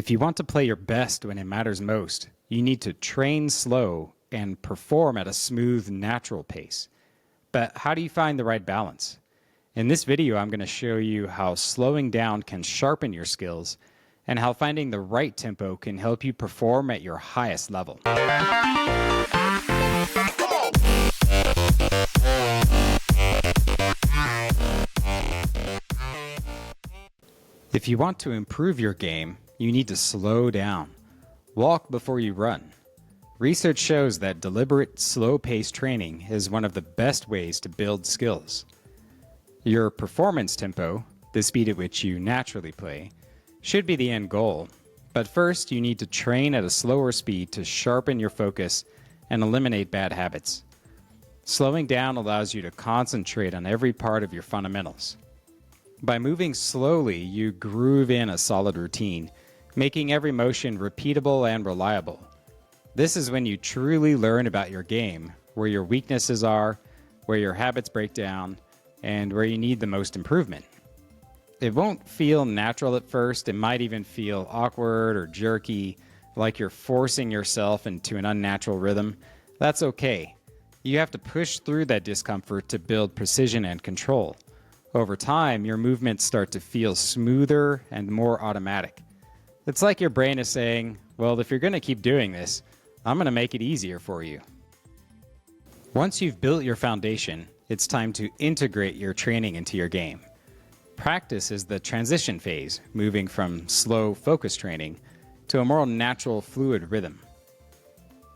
If you want to play your best when it matters most, you need to train slow and perform at a smooth, natural pace. But how do you find the right balance? In this video, I'm going to show you how slowing down can sharpen your skills and how finding the right tempo can help you perform at your highest level. If you want to improve your game, you need to slow down. Walk before you run. Research shows that deliberate, slow-paced training is one of the best ways to build skills. Your performance tempo, the speed at which you naturally play, should be the end goal. But first, you need to train at a slower speed to sharpen your focus and eliminate bad habits. Slowing down allows you to concentrate on every part of your fundamentals. By moving slowly, you groove in a solid routine, making every motion repeatable and reliable. This is when you truly learn about your game, where your weaknesses are, where your habits break down, and where you need the most improvement. It won't feel natural at first. It might even feel awkward or jerky, like you're forcing yourself into an unnatural rhythm. That's okay. You have to push through that discomfort to build precision and control. Over time, your movements start to feel smoother and more automatic. It's like your brain is saying, well, if you're going to keep doing this, I'm going to make it easier for you. Once you've built your foundation, it's time to integrate your training into your game. Practice is the transition phase, moving from slow focus training to a more natural fluid rhythm.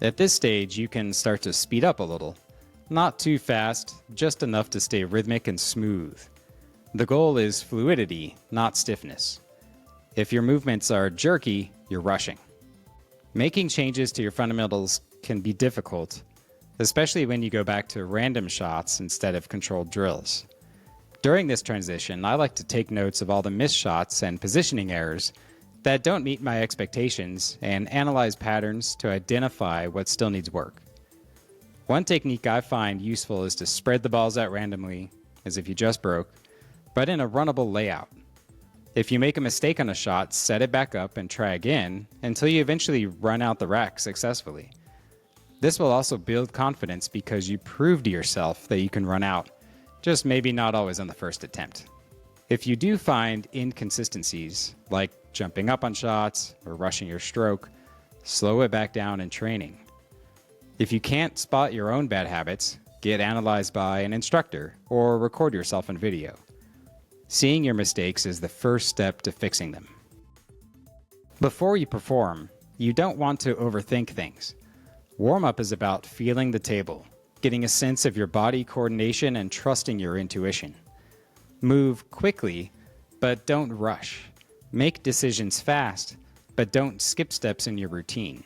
At this stage, you can start to speed up a little. Not too fast, just enough to stay rhythmic and smooth. The goal is fluidity, not stiffness. If your movements are jerky, you're rushing. Making changes to your fundamentals can be difficult, especially when you go back to random shots instead of controlled drills. During this transition, I like to take notes of all the missed shots and positioning errors that don't meet my expectations and analyze patterns to identify what still needs work. One technique I find useful is to spread the balls out randomly, as if you just broke, but in a runnable layout. If you make a mistake on a shot, set it back up and try again until you eventually run out the rack successfully. This will also build confidence because you prove to yourself that you can run out, just maybe not always on the first attempt. If you do find inconsistencies, like jumping up on shots or rushing your stroke, slow it back down in training. If you can't spot your own bad habits, get analyzed by an instructor or record yourself on video. Seeing your mistakes is the first step to fixing them. Before you perform, you don't want to overthink things. Warm-up is about feeling the table, getting a sense of your body coordination and trusting your intuition. Move quickly, but don't rush. Make decisions fast, but don't skip steps in your routine.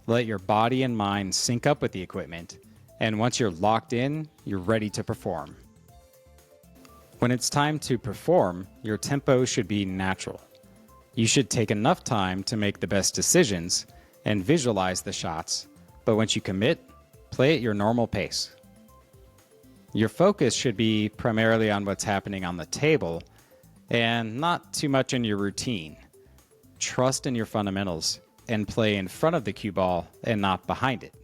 Let your body and mind sync up with the equipment, and once you're locked in, you're ready to perform. When it's time to perform, your tempo should be natural. You should take enough time to make the best decisions and visualize the shots, but once you commit, play at your normal pace. Your focus should be primarily on what's happening on the table and not too much in your routine. Trust in your fundamentals and play in front of the cue ball and not behind it.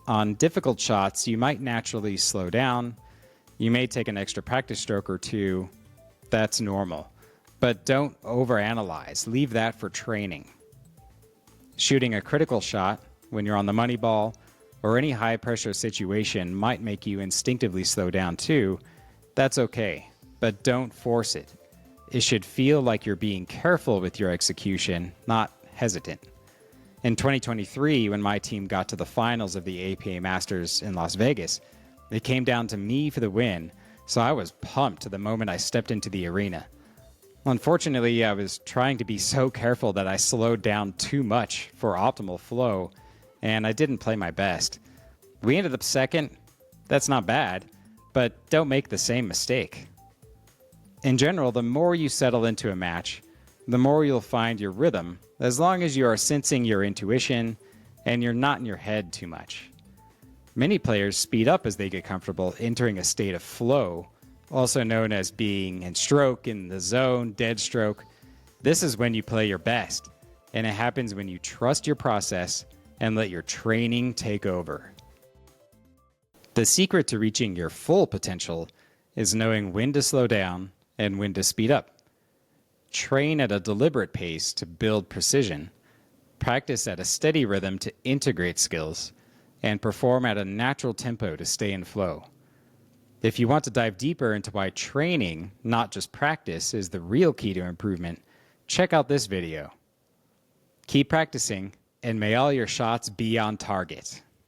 On difficult shots, you might naturally slow down. You may take an extra practice stroke or two. That's normal. But don't overanalyze. Leave that for training. Shooting a critical shot when you're on the money ball or any high-pressure situation might make you instinctively slow down too. That's okay, but don't force it. It should feel like you're being careful with your execution, not hesitant. In 2023, when my team got to the finals of the APA Masters in Las Vegas, it came down to me for the win, so I was pumped the moment I stepped into the arena. Unfortunately, I was trying to be so careful that I slowed down too much for optimal flow, and I didn't play my best. We ended up second. That's not bad, but don't make the same mistake. In general, the more you settle into a match, the more you'll find your rhythm, as long as you are sensing your intuition and you're not in your head too much. Many players speed up as they get comfortable entering a state of flow, also known as being in stroke, in the zone, dead stroke. This is when you play your best, and it happens when you trust your process and let your training take over. The secret to reaching your full potential is knowing when to slow down and when to speed up. Train at a deliberate pace to build precision, practice at a steady rhythm to integrate skills, and perform at a natural tempo to stay in flow. If you want to dive deeper into why training, not just practice, is the real key to improvement, check out this video. Keep practicing, and may all your shots be on target.